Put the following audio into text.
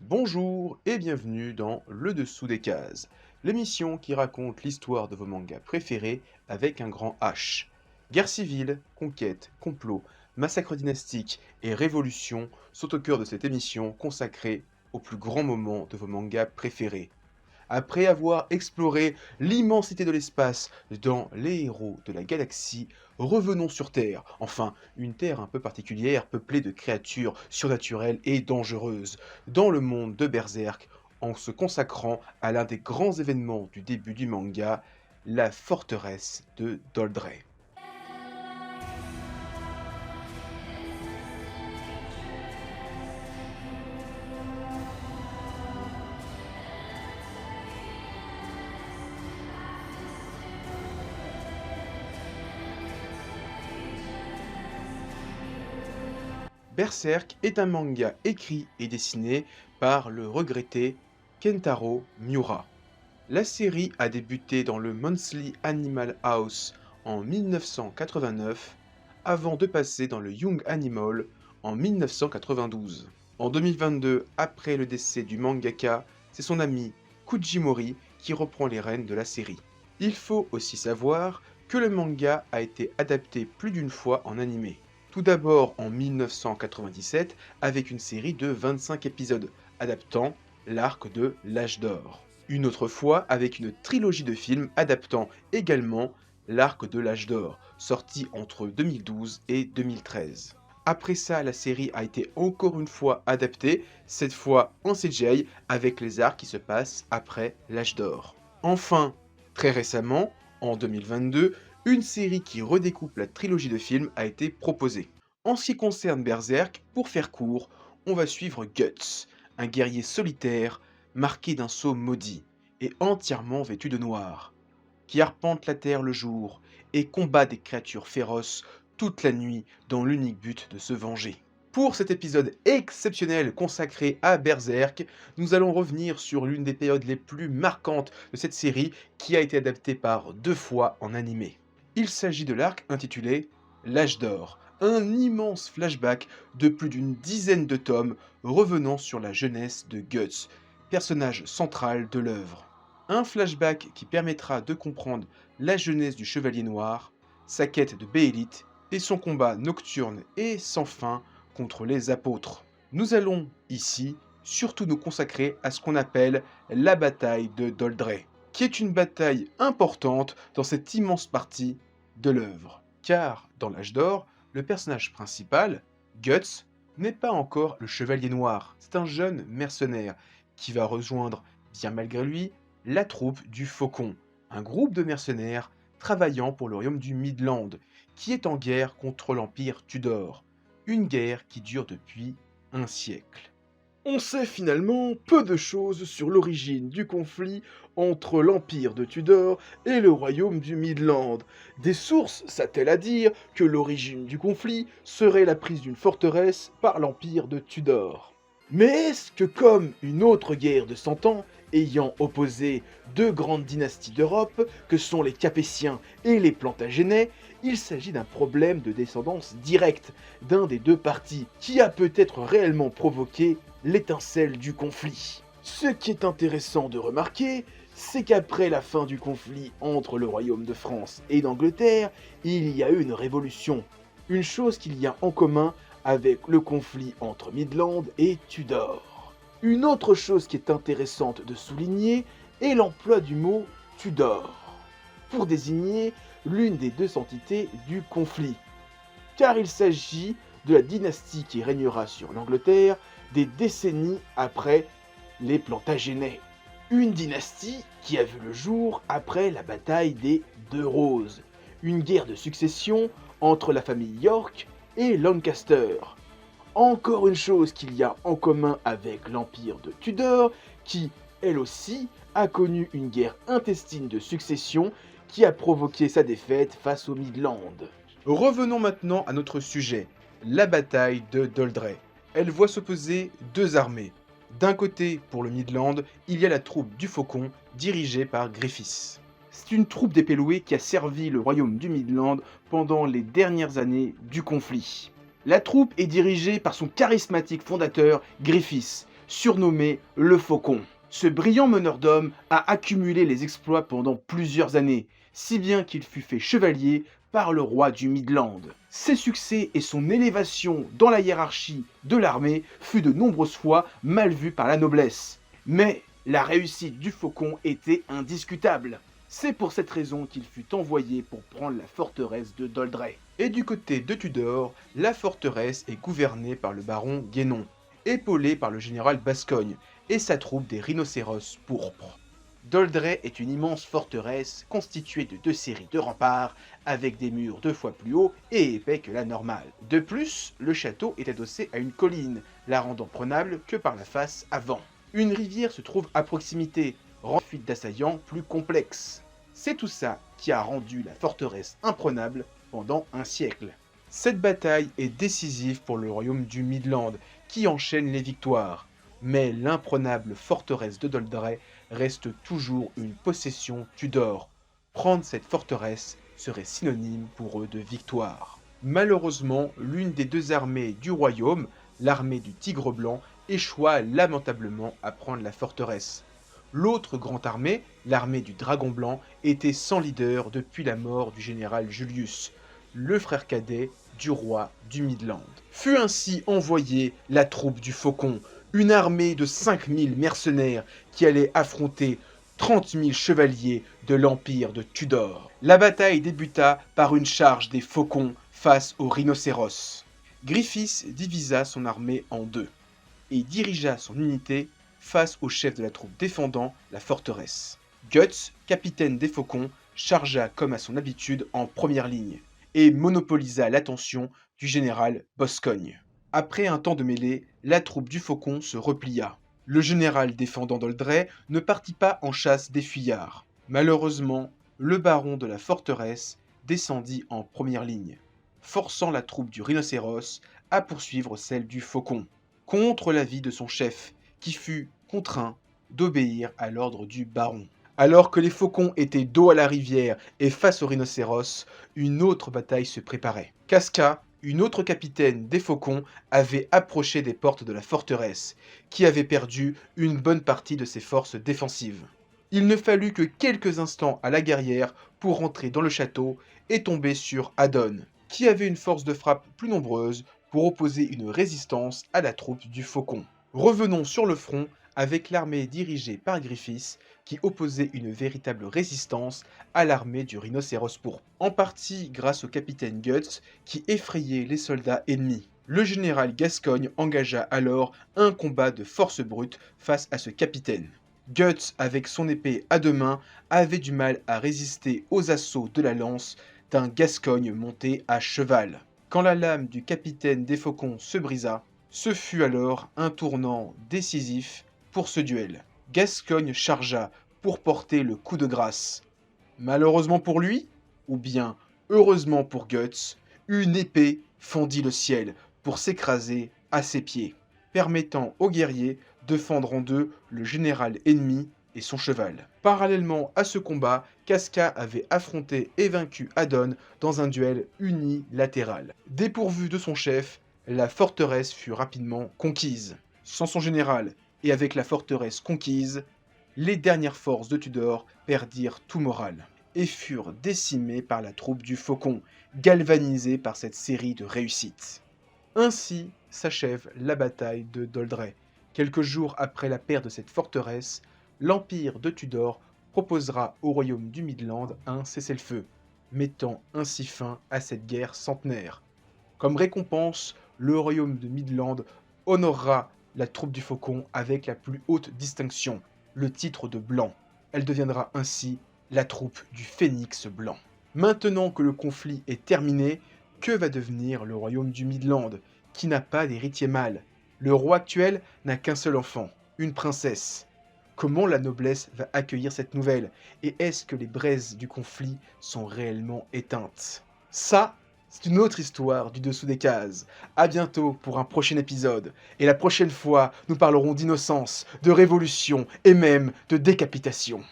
Bonjour et bienvenue dans Le Dessous des Cases, l'émission qui raconte l'histoire de vos mangas préférés avec un grand H. Guerre civile, conquête, complot, massacre dynastique et révolution sont au cœur de cette émission consacrée aux plus grands moments de vos mangas préférés. Après avoir exploré l'immensité de l'espace dans Les héros de la galaxie, revenons sur Terre. Enfin, une Terre un peu particulière, peuplée de créatures surnaturelles et dangereuses, dans le monde de Berserk, en se consacrant à l'un des grands événements du début du manga, la forteresse de Doldrey. Berserk est un manga écrit et dessiné par le regretté Kentaro Miura. La série a débuté dans le Monthly Animal House en 1989 avant de passer dans le Young Animal en 1992. En 2022, après le décès du mangaka, c'est son ami Kujimori qui reprend les rênes de la série. Il faut aussi savoir que le manga a été adapté plus d'une fois en animé. Tout d'abord en 1997 avec une série de 25 épisodes adaptant l'arc de l'Âge d'Or. Une autre fois avec une trilogie de films adaptant également l'arc de l'Âge d'Or, sorti entre 2012 et 2013. Après ça, la série a été encore une fois adaptée, cette fois en CGI avec les arcs qui se passent après l'Âge d'Or. Enfin, très récemment, en 2022, une série qui redécoupe la trilogie de films a été proposée. En ce qui concerne Berserk, pour faire court, on va suivre Guts, un guerrier solitaire marqué d'un sceau maudit et entièrement vêtu de noir, qui arpente la terre le jour et combat des créatures féroces toute la nuit dans l'unique but de se venger. Pour cet épisode exceptionnel consacré à Berserk, nous allons revenir sur l'une des périodes les plus marquantes de cette série qui a été adaptée par 2 fois en animé. Il s'agit de l'arc intitulé L'Âge d'Or, un immense flashback de plus d'une dizaine de tomes revenant sur la jeunesse de Guts, personnage central de l'œuvre. Un flashback qui permettra de comprendre la jeunesse du Chevalier Noir, sa quête de Béélite et son combat nocturne et sans fin contre les apôtres. Nous allons ici surtout nous consacrer à ce qu'on appelle la bataille de Doldrey, qui est une bataille importante dans cette immense partie de l'œuvre. Car dans l'Âge d'Or, le personnage principal, Guts, n'est pas encore le Chevalier Noir. C'est un jeune mercenaire qui va rejoindre, bien malgré lui, la troupe du Faucon, un groupe de mercenaires travaillant pour le royaume du Midland, qui est en guerre contre l'Empire Tudor, une guerre qui dure depuis un siècle. On sait finalement peu de choses sur l'origine du conflit entre l'Empire de Tudor et le royaume du Midland. Des sources s'attellent à dire que l'origine du conflit serait la prise d'une forteresse par l'Empire de Tudor. Mais est-ce que comme une autre guerre de 100 ans, ayant opposé deux grandes dynasties d'Europe, que sont les Capétiens et les Plantagenets, il s'agit d'un problème de descendance directe d'un des deux partis, qui a peut-être réellement provoqué l'étincelle du conflit. Ce qui est intéressant de remarquer, c'est qu'après la fin du conflit entre le royaume de France et d'Angleterre, il y a eu une révolution. Une chose qu'il y a en commun avec le conflit entre Midland et Tudor. Une autre chose qui est intéressante de souligner est l'emploi du mot Tudor pour désigner l'une des deux entités du conflit, car il s'agit de la dynastie qui régnera sur l'Angleterre des décennies après les Plantagenets. Une dynastie qui a vu le jour après la bataille des Deux Roses, une guerre de succession entre la famille York et Lancaster. Encore une chose qu'il y a en commun avec l'Empire de Tudor, qui, elle aussi, a connu une guerre intestine de succession qui a provoqué sa défaite face aux Midlands. Revenons maintenant à notre sujet, la bataille de Doldrey. Elle voit s'opposer deux armées. D'un côté, pour le Midland, il y a la troupe du Faucon, dirigée par Griffiths. C'est une troupe d'épées louées qui a servi le royaume du Midland pendant les dernières années du conflit. La troupe est dirigée par son charismatique fondateur, Griffiths, surnommé le Faucon. Ce brillant meneur d'hommes a accumulé les exploits pendant plusieurs années, si bien qu'il fut fait chevalier par le roi du Midland. Ses succès et son élévation dans la hiérarchie de l'armée fut de nombreuses fois mal vu par la noblesse. Mais la réussite du Faucon était indiscutable. C'est pour cette raison qu'il fut envoyé pour prendre la forteresse de Doldrey. Et du côté de Tudor, la forteresse est gouvernée par le baron Guénon, épaulé par le général Bascogne et sa troupe des rhinocéros pourpres. Doldrey est une immense forteresse constituée de 2 séries de remparts avec des murs 2 fois plus hauts et épais que la normale. De plus, le château est adossé à une colline, la rendant prenable que par la face avant. Une rivière se trouve à proximité, rendant la fuite d'assaillants plus complexe. C'est tout ça qui a rendu la forteresse imprenable pendant un siècle. Cette bataille est décisive pour le royaume du Midland, qui enchaîne les victoires. Mais l'imprenable forteresse de Doldrey reste toujours une possession Tudor. Prendre cette forteresse serait synonyme pour eux de victoire. Malheureusement, l'une des 2 armées du royaume, l'armée du Tigre Blanc, échoua lamentablement à prendre la forteresse. L'autre grande armée, l'armée du Dragon Blanc, était sans leader depuis la mort du général Julius, le frère cadet du roi du Midland. Fut ainsi envoyée la troupe du Faucon, une armée de 5000 mercenaires qui allait affronter 30 000 chevaliers de l'empire de Tudor. La bataille débuta par une charge des Faucons face aux rhinocéros. Griffiths divisa son armée en 2 et dirigea son unité face au chef de la troupe défendant la forteresse. Guts, capitaine des Faucons, chargea comme à son habitude en première ligne et monopolisa l'attention du général Boscogne. Après un temps de mêlée, la troupe du Faucon se replia. Le général défendant Doldrey ne partit pas en chasse des fuyards. Malheureusement, le baron de la forteresse descendit en première ligne, forçant la troupe du rhinocéros à poursuivre celle du Faucon, contre l'avis de son chef, qui fut contraint d'obéir à l'ordre du baron. Alors que les Faucons étaient dos à la rivière et face aux rhinocéros, une autre bataille se préparait. Casca, une autre capitaine des Faucons, avait approché des portes de la forteresse, qui avait perdu une bonne partie de ses forces défensives. Il ne fallut que quelques instants à la guerrière pour rentrer dans le château et tomber sur Adon, qui avait une force de frappe plus nombreuse pour opposer une résistance à la troupe du Faucon. Revenons sur le front avec l'armée dirigée par Griffiths, qui opposait une véritable résistance à l'armée du rhinocéros pourpre, en partie grâce au capitaine Guts qui effrayait les soldats ennemis. Le général Gascogne engagea alors un combat de force brute face à ce capitaine. Guts, avec son épée à 2 mains, avait du mal à résister aux assauts de la lance d'un Gascogne monté à cheval. Quand la lame du capitaine des Faucons se brisa, ce fut alors un tournant décisif pour ce duel. Gascogne chargea pour porter le coup de grâce. Malheureusement pour lui, ou bien heureusement pour Guts, une épée fendit le ciel pour s'écraser à ses pieds, permettant aux guerriers de fendre en 2 le général ennemi et son cheval. Parallèlement à ce combat, Casca avait affronté et vaincu Adon dans un duel unilatéral. Dépourvu de son chef, la forteresse fut rapidement conquise. Sans son général et avec la forteresse conquise, les dernières forces de Tudor perdirent tout moral et furent décimées par la troupe du Faucon, galvanisée par cette série de réussites. Ainsi s'achève la bataille de Doldrey. Quelques jours après la perte de cette forteresse, l'Empire de Tudor proposera au royaume du Midland un cessez-le-feu, mettant ainsi fin à cette guerre centenaire. Comme récompense, le royaume de Midland honorera la troupe du Faucon avec la plus haute distinction, le titre de Blanc. Elle deviendra ainsi la troupe du Phénix Blanc. Maintenant que le conflit est terminé, que va devenir le royaume du Midland, qui n'a pas d'héritier mâle? Le roi actuel n'a qu'un seul enfant, une princesse. Comment la noblesse va accueillir cette nouvelle? Et est-ce que les braises du conflit sont réellement éteintes? Ça, c'est une autre histoire du dessous des cases. À bientôt pour un prochain épisode. Et la prochaine fois, nous parlerons d'innocence, de révolution et même de décapitation.